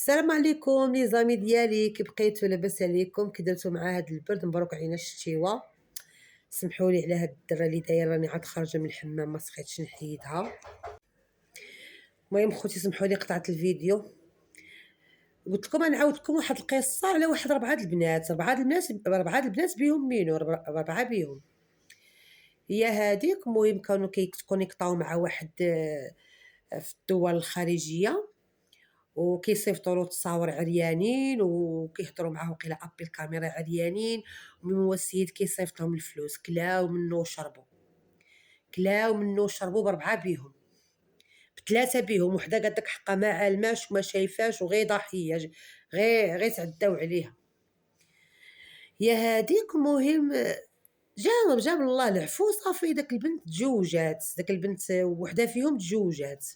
السلام عليكم لي زامي ديالي، كي بقيتو لاباس عليكم؟ كي درتو مع هاد البرد؟ مبروك علينا الشتيوه. سمحوا لي على هاد الدره اللي دايره، راني عاد خارجه من الحمام ما سقيتش نحيدها. المهم خوتي سمحوا لي قطعت الفيديو. قلت لكم غنعاود لكم واحد القصه على واحد ربعه البنات بيهم مينو ربعه بيهم. هي هذيك. المهم كانوا كيكونيكطاو مع واحد في الدول الخارجيه، وكيصيفطوا له تصاور عريانين وكيهضروا معاه وقيلا ابي الكاميرا عريانين. ومن هو السيد كيصيفط لهم الفلوس، كلاو منه وشربوا بربعه بيهم، بثلاثه بيهم. وحده قالت لك حقا ما عالماش وما شايفاش وغير ضحيه، غير تعداو عليها. هي هذيك. المهم جاب الله العفو، صافي داك البنت تزوجات، داك البنت وحده فيهم تزوجات.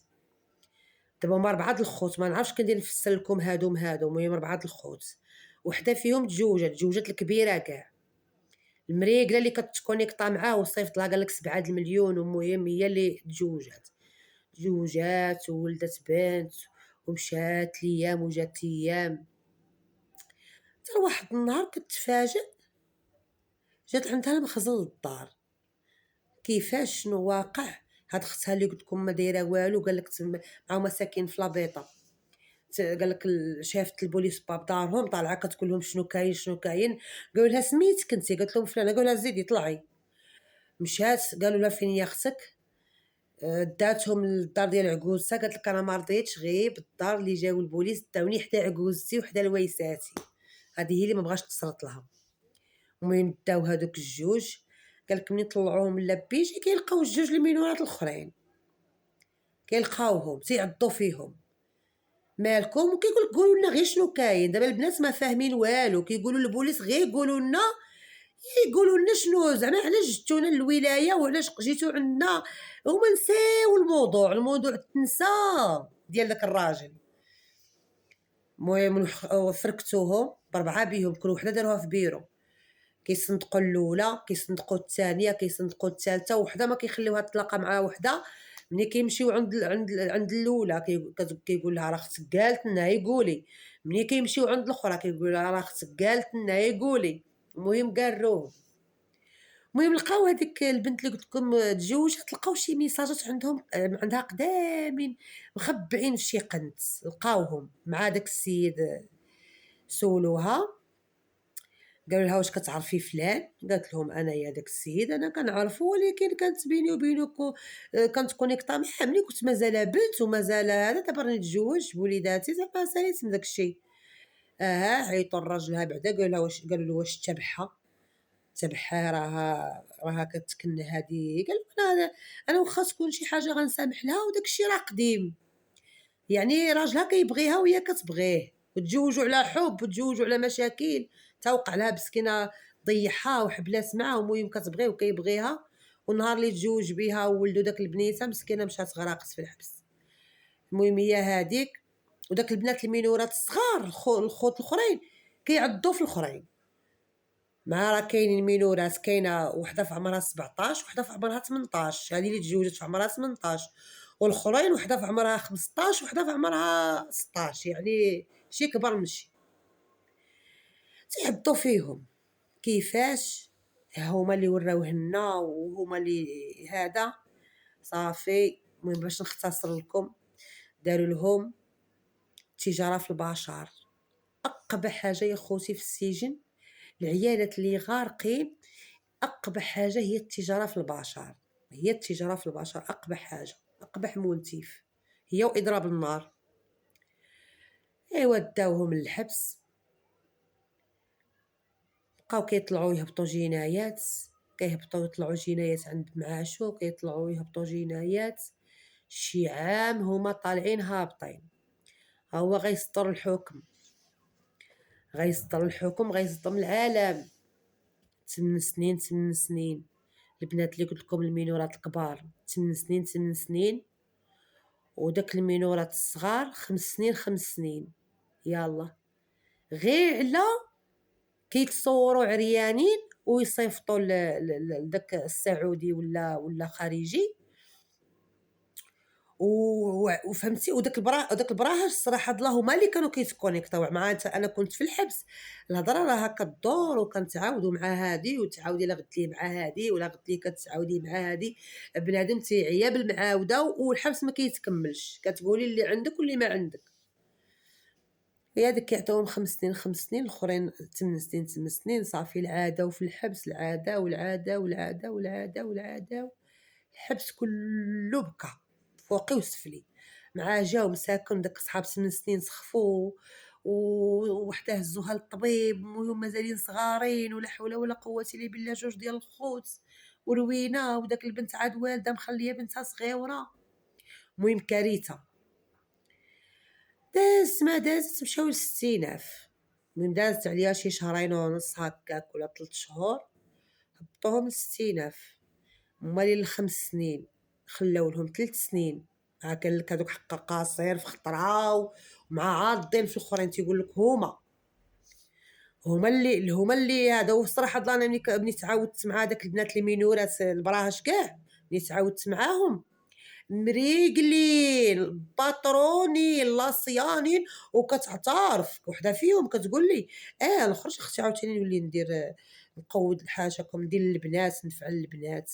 دابا هما 4 د الخوت، ما نعرفش كندير نفسر لكم هادو. المهم 4 د الخوت، وحده فيهم تزوجات الكبيره كاع. المريقله اللي كتكونيكطا معاه وصيفط لها قال لك 7 د المليون. ومهم هي اللي تزوجات وولدت بنت، ومشات ليام وجات ايام. حتى واحد النهار كتفاجئ، جات عندها المخزن للدار. كيفاش؟ شنو واقع؟ هاد اختها اللي قلت لكم ما دايره والو، قال لك مع مساكين في لابيطه. قال لك شافت البوليس باب دارهم طالعه كتقول لهم شنو كاين. قالوا لها سميتك انت؟ قالت لهم فلانه. قالوا لها زيدي طلعي. مشات، قالوا لها فين هي اختك؟ داتهم للدار ديال عكوزتها. قالت لك انا ما رضيتش غير بالدار اللي جاو البوليس، داوني حدا عكوزتي وحدا لويساتي. هذه هي اللي ما بغاش تصرت لها. المهم داو هذوك الجوج. قال لك ملي طلعوهم لابيجي كيلقاو الجوج المينورات الاخرين، كيلقاوهم تيعضوا فيهم. مالكم؟ وكيقول لك قولوا لنا غير شنو كاين. دابا البنات ما فاهمين والو، كيقولوا للبوليس غير يقولوا لنا شنو زعما علاش جيتونا للولايه وعلاش جيتو عندنا. هما نساو الموضوع تنسى ديال داك الراجل. المهم فركتوهم ب4 بيهم، كل وحده داروها في بيرو. كيصندقوا الاولى، كيصندقوا الثانيه، كيصندقوا الثالثه. وحده ما كيخليوها تتلاقى مع وحده. ملي كيمشيو عند الاولى كيقول لها راه اختك قالت لنا هي قولي. ملي كيمشيو عند الاخرى كيقول لها راه اختك قالت لنا هي قولي. المهم قاروهم. المهم لقاو هذيك البنت اللي قلت لكم تزوجت، لقاو شي ميساجات عندها قدامين مخبعين في شي قنت. لقاوهم مع داك السيد. سولوها، قالوا لها واش كتعرفي فلان؟ قالت لهم انايا داك السيد انا كنعرفو، ولكن كانت بيني وبينك كانت كونيكطا معاه ملي كنت مازال بنت ومازال هذا. دابا راني تزوجت بوليداتي، زعما ساليت من داك الشيء. عيطوا لراجلها بعدا، قالوا له واش تبعها راها كتكن هذه. قال انا واخا تكون شي حاجه غنسامح لها، وداك الشيء راه قديم. يعني راجلها كيبغيها وهي كتبغيه، وتزوجوا على حب وتزوجوا على مشاكل. توقع لها مسكينه ضيعها وحبلات معاه، المهم كتبغيه وكيبغيها. والنهار اللي تزوج بها وولدوا داك البنيته مسكينه مشات غراقت في الحبس. المهم هي هذيك. وداك البنات المينورات الصغار الخوت الاخرين كيعضوا في الاخرين. مع راه كاينين مينورات، كاينه وحده في عمرها 17 وحده في عمرها 18، هذه اللي تزوجت في عمرها 18، والاخرين وحده في عمرها 15 وحده في عمرها 16، يعني شي كبر من شي. تيعضوا فيهم. كيفاش؟ هما اللي وراوه لنا وهما اللي هذا. صافي. المهم باش نختصر لكم، داروا لهم تجاره في البشر. اقبح حاجه يا خوتي في السجن، العيالات اللي غارقين. أقبح حاجة هي التجارة في البشر، أقبح حاجة، أقبح منتف هي وإضراب النار. إيوا داوهم للحبس، بقاو كيطلعوا يهبطوا جنايات، كيهبطوا يطلعوا جنايات عند معاشو، كيطلعوا يهبطوا جنايات. شي عام هما طالعين هابطين. هو غيصدر الحكم، غيصدم العالم. 8 سنين. البنات اللي قلت لكم المينورات الكبار 8 سنين، وداك المينورات الصغار 5 سنين. يلا غير على كيتصوروا عريانين ويصيفطوا لداك السعودي ولا خارجي، وفهمتي، وداك البراهش الصراحة هاد الله هما اللي كانوا كيتكونيكطاو مع أنا كنت في الحبس. الهضرة راها كدور وكنتعاودوا مع هادي وتعاودي إلا غدتي مع هادي ولا غدتي كتعاودي مع هادي، بنادم تيعيا بالمعاودة والحبس ما كيتكملش، كتقولي اللي عندك واللي ما عندك. هي هاديك كيعطيوهم 5 سنين 5 سنين، الآخرين 8 سنين 8 سنين، صافي العادة وفي الحبس العادة والعادة والعادة والعادة والعادة، الحبس كلّه بكا فوقي وسفلي، مع جاو مساكن داك صحاب 8 سنين سخفوا ووحدة هزوها للطبيب وهُم مازالين صغارين ولا حول ولا قوة إلا بالله، جوج ديال الخوت وروينة، وداك البنت عاد والدة مخلية بنتها صغيورة، المهم كارثة. دازت ما دازت مشاو ل60,000، المهم دازت عليها شي شهرين ونص هكاك ولا 3 شهور، هبطوهم ل60,000. هُما اللي ل5 سنين خلاو لهم 3 سنين، كان لك هادوك حق القصير في خطرة ومع عاضين في الآخرين تيقول لك هُما اللي هذا. وصراحة الله أنا ملي تعاودت مع داك البنات اللي مينورات البراهش كاع، ملي تعاودت معاهم مريقلين، باطرونين، لاصيانين، وكتعترف وحدة فيهم كتقول لي نخرج اختي عاوتاني نولي نقود لحاجاكم، ندير للبنات، نفعل البنات،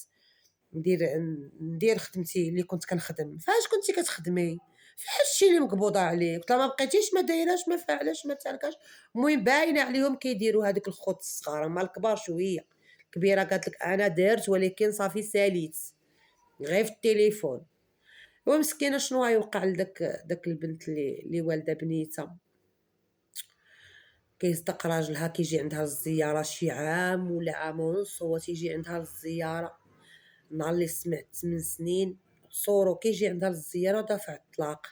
ندير خدمتي اللي كنت كنخدم. فاش كنتي كتخدمي؟ فحال الشي اللي مقبوضة عليه. قلت لها ما بقيتيش ما دايراش ما فاعلاش ما تاركاش. المهم باينة عليهم كيديروا هادوك الخوت الصغار، هما الكبار شوية، الكبيرة قالت لك أنا درت ولكن صافي ساليت غير في التليفون. ومسكينة شنو غيوقع لداك البنت اللي والدة بنيتها؟ كيصدق راجلها كيجي عندها للزيارة شي عام ولا عام ونص، هو تيجي عندها للزيارة نهار اللي سمعت 8 سنين صورو كيجي عندها للزيارة ودافع الطلاق،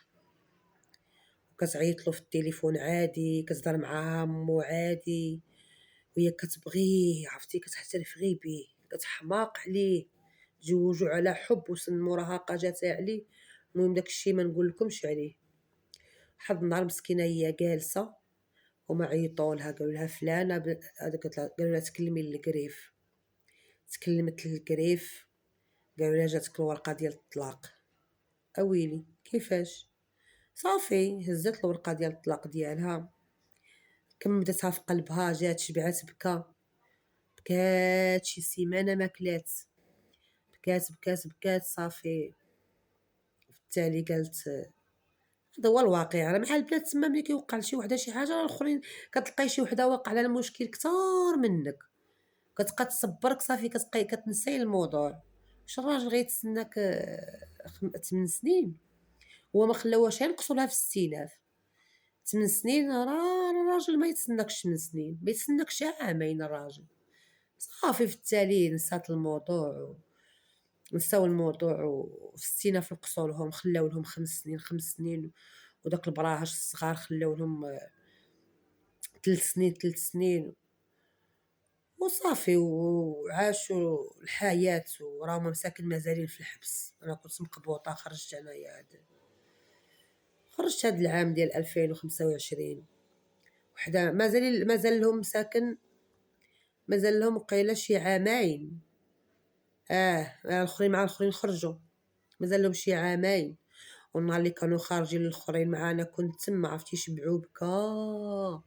وكتعيطلو في التليفون عادي، كتهضر معاها مو عادي، وهي كتبغيه عرفتي، كتحترف غير بيه، كتحماق عليه، تزوجو على حب وسن المراهقة جاتها عليه. المهم داكشي ما نقولكمش عليه. واحد النهار مسكينة هي جالسة هما عيطولها قالولها فلانة هذاك قالولها تكلمي للقريف، تكلمت للقريف قالولها جاتك الورقة ديال الطلاق. أويلي كيفاش؟ صافي هزت الورقة ديال الطلاق ديالها، كمدتها في قلبها، جات شبعات بكات شي سيمانة ما كلات، بكات صافي. في التالي قالت هذا هو الواقع، راه مع البنات تما ملي كيوقع لشي وحدة شي حاجة، راه الآخرين كتلقاي شي وحدة واقع لها المشكل كتار منك، كتبقى تصبرك صافي كتبقاي كتنساي الموضوع. واش الراجل غيتسناك 8 سنين؟ هو ما خلاوهاش ينقصوا لها في 60,000. 8 سنين راه الراجل ما يتسناكش 8 سنين، ما يتسناكش عامين الراجل. صافي في التالي نساو الموضوع وفي 60,000 نقصوا لهم، خلاو لهم 5 سنين 5 سنين، وداك البراهش الصغار خلاو لهم 3 سنين 3 سنين، وصافي وعاشوا الحياة وراهم مساكن مازالين في الحبس. أنا كنت مقبوطة، خرجت هاد العام ديال 2025. وحدة مازال لهم مساكن، مازال لهم وقيلة شي عامين. الآخرين مع الآخرين خرجوا، مازال لهم شي عامين. والنهار اللي كانوا خارجين الآخرين معانا كنت تما، عرفتي شبعوا بكا،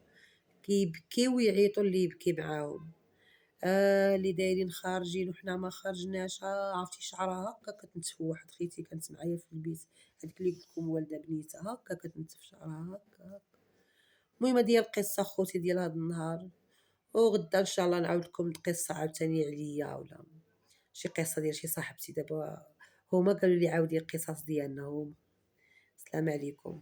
كيبكيو ويعيطوا اللي يبكي معاهم. اللي دايرين خارجين وحنا ما خرجناش. عرفتي شعرها هكا كتنتف. واحد خيتي كانت معايا في البيت، هذيك اللي قلت لكم والده بنيتها، هكا كتنتف شعرها هكا. المهم هادي هي القصة خوتي ديال هاد النهار، وغدا ان شاء الله نعاود لكم القصة عاوتاني عليا ولا شي قصة ديال شي صاحبتي. دابا هما قالوا لي عاودي القصص ديالنا هما. السلام عليكم.